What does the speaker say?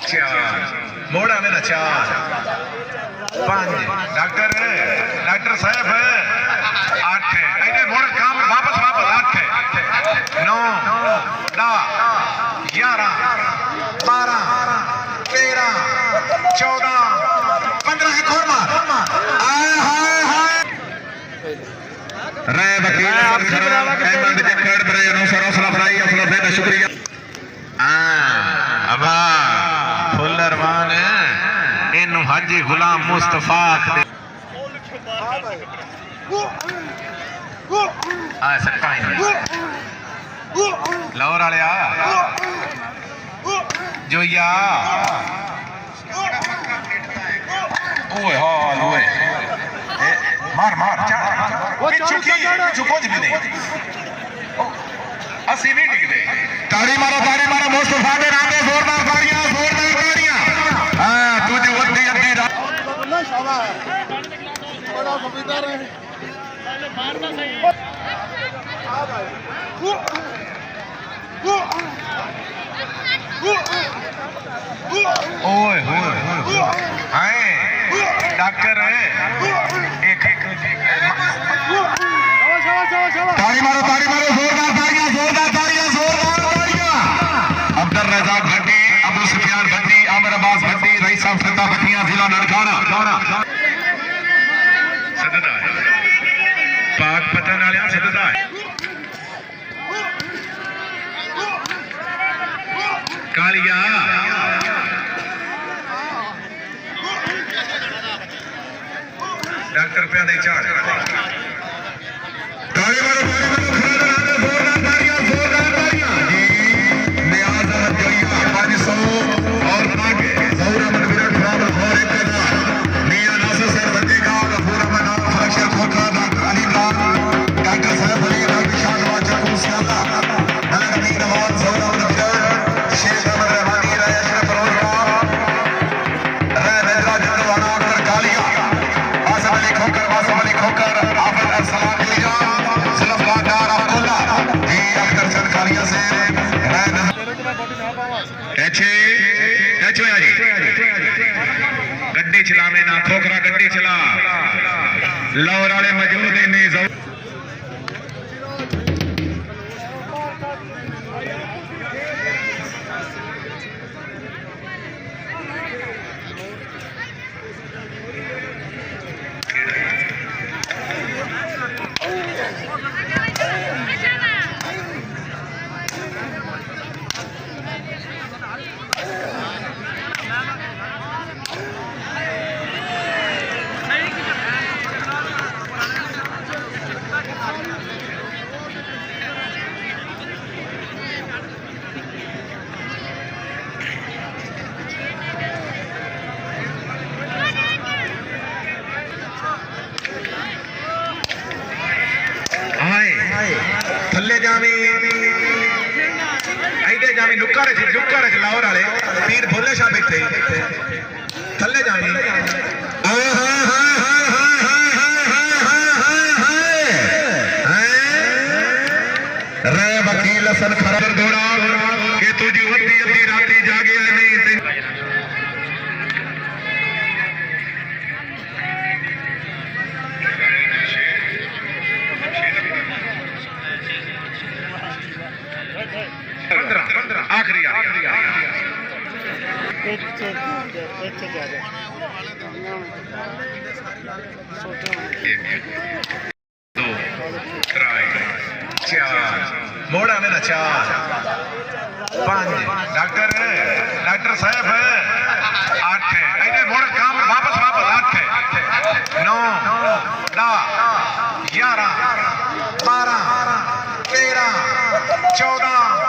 चार मोड़ा में 4 5 डॉक्टर साहब 8 इधर मोड़ काम वापस 8 9 10 11 12 13 14 15 एक और मार रे वकील अहमद जक्कड़ बरे अनुसार हौसला फराई हौसला बेहद शुक्रिया अबा फुल्लर मान इनु हाजी गुलाम मुस्तफा आ सकता है लाहौर वाले जो या ओए हाल ओए मार पिछू कुछ भी नहीं असि नहीं टिकते ताड़ी मारो मुस्तफा दे नाम पे जोरदार ताड़ियां हां तुझे वड्डी अड्डी ना शाबाश बड़ा समझदार है पहले मारना सही हां भाई ओए होए आए डॉक्टर है एक ताड़ी मारो जोरदार ताड़ियां अब्दुल रज़ाक भट्टी अबू सुफियान भट्टी आमिर अब्बास भट्टी रईस साहब सत्ता भट्टियां जिला ननकाना सददा है पाक पतन वाले सददा है कालिया डॉक्टर पे नहीं चाड़ ताड़ी मारो जोरदार ताड़ियां जी नियाज अहमद जोइया 500 और आगे जहूर अहमद विराट फरावर और एक कदा मियां नासिर सर बंदी का गफूर अहमद और फरशा खोखा doctor Ali Khan doctor Saif Ali doctor Shahnawaz चकू सियाला नलक अमीन नवाज जहूर अहमद विराट शेख अहमद रहमानी राय अशरफ रोजगार राय मेदरा जंदवाना अख्तर कालिया आसम अली खोकर आफत अरसलान लिया गड्डी चलावे ना खोखरा गड्डी चला लाहौर वाले मौजूद ने थले जावी इधर जावी नुक्कर लाहौर वाले पीर भोले शाह बैठे थले जावी रे वकील हसन खरर दौड़ा के तुझी अद्धी राती जागे नहीं आखिरी दो चार मोड़ा में 4 5 डॉक्टर साहब 8 इधर मोड़ काम वापस 8 9 10 11 12 13 14